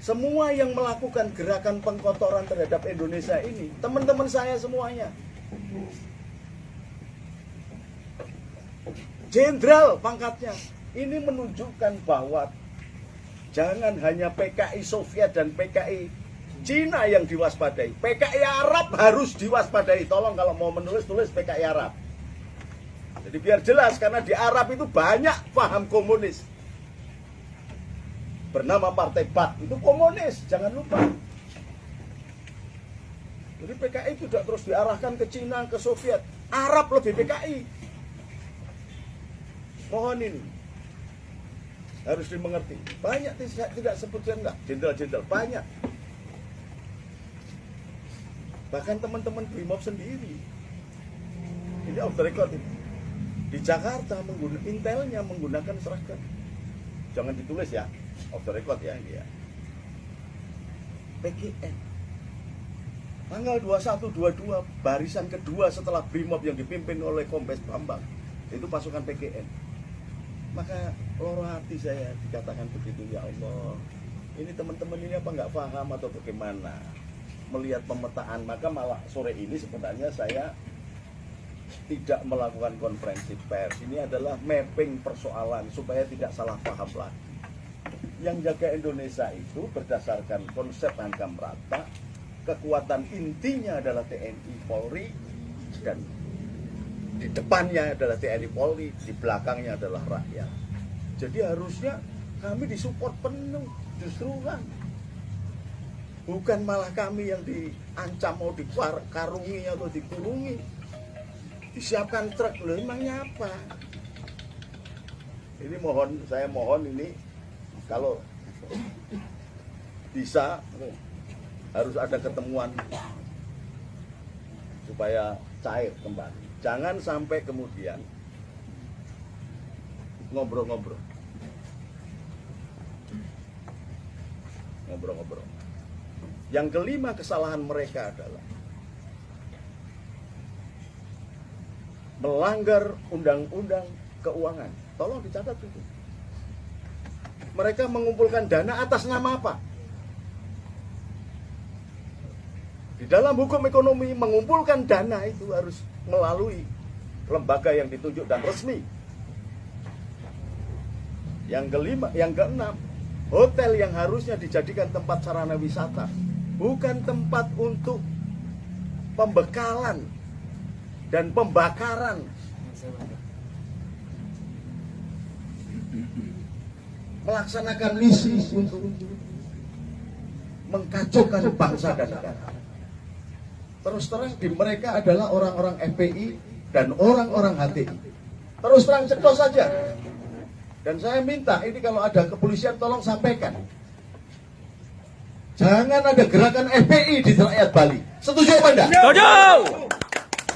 Semua yang melakukan gerakan pengkotoran terhadap Indonesia ini, teman-teman saya semuanya. Jenderal pangkatnya. Ini menunjukkan bahwa jangan hanya PKI Soviet dan PKI Cina yang diwaspadai. PKI Arab harus diwaspadai. Tolong kalau mau menulis, tulis PKI Arab. Jadi biar jelas, karena di Arab itu banyak paham komunis. Bernama Partai Baath, itu komunis, jangan lupa. Jadi PKI tidak terus diarahkan ke Cina, ke Soviet. Arab lebih PKI. Mohon ini harus dimengerti. Banyak tidak sebutkan enggak, jenderal-jenderal banyak. Bahkan teman-teman Brimob sendiri. Ini off the record ini. Di Jakarta intelnya menggunakan seragam. Jangan ditulis ya, off the record ya ini ya. PGN. Tanggal 21-22 barisan kedua setelah Brimob yang dipimpin oleh Kombes Bambang. Itu pasukan PGN. Maka loro hati saya dikatakan begitu, ya Allah. Ini teman-teman ini apa nggak paham atau bagaimana melihat pemetaan. Maka malah sore ini sebenarnya saya tidak melakukan konferensi pers. Ini adalah mapping persoalan supaya tidak salah paham lagi. Yang jaga Indonesia itu berdasarkan konsep hankam rata. Kekuatan intinya adalah TNI Polri, dan di depannya adalah TNI Polri, di belakangnya adalah rakyat. Jadi harusnya kami disupport penuh, justru kan. Bukan malah kami yang diancam mau dikarungi atau dikurungi. Disiapkan truk, loh emangnya apa? Ini saya mohon ini kalau bisa harus ada ketemuan supaya cair kembali. Jangan sampai kemudian ngobrol-ngobrol. Yang kelima kesalahan mereka adalah melanggar undang-undang keuangan. Tolong dicatat itu. Mereka mengumpulkan dana atas nama apa? Di dalam hukum ekonomi, mengumpulkan dana itu harus melalui lembaga yang ditunjuk dan resmi. Yang keenam, hotel yang harusnya dijadikan tempat sarana wisata, bukan tempat untuk pembekalan dan pembakaran. Melaksanakan misi untuk mengkacaukan bangsa dan negara. Terus terang di mereka adalah orang-orang FPI dan orang-orang HTI. Terus terang cetos saja. Dan saya minta ini kalau ada kepolisian tolong sampaikan. Jangan ada gerakan FPI di rakyat Bali. Setuju apa enggak? Setuju.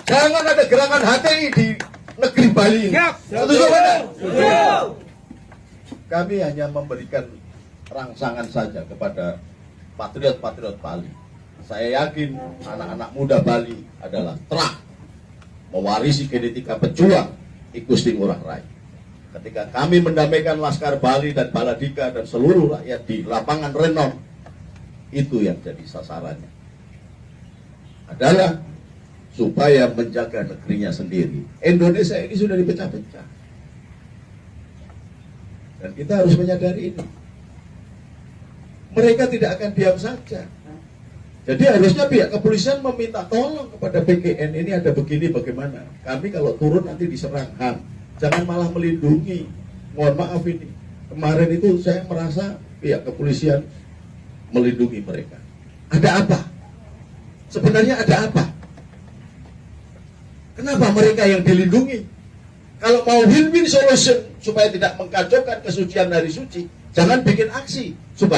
Jangan ada gerakan HTI di negeri Bali ini. Setuju apa enggak? Setuju. Kami hanya memberikan rangsangan saja kepada patriot-patriot Bali. Saya yakin anak-anak muda Bali adalah telah mewarisi genetika pejuang I Gusti Ngurah Rai. Ketika kami mendamaikan Laskar Bali dan Baladika dan seluruh rakyat di lapangan Renon, itu yang jadi sasarannya. Adalah supaya menjaga negerinya sendiri. Indonesia ini sudah dipecah-pecah. Dan kita harus menyadari ini. Mereka tidak akan diam saja. Jadi harusnya pihak kepolisian meminta tolong kepada PGN, ini ada begini bagaimana. Kami kalau turun nanti diserang HAM. Jangan malah melindungi. Mohon maaf ini. Kemarin itu saya merasa pihak kepolisian melindungi mereka. Ada apa? Sebenarnya ada apa? Kenapa mereka yang dilindungi? Kalau mau win-win solution supaya tidak mengkacaukan kesucian hari suci, jangan bikin aksi supaya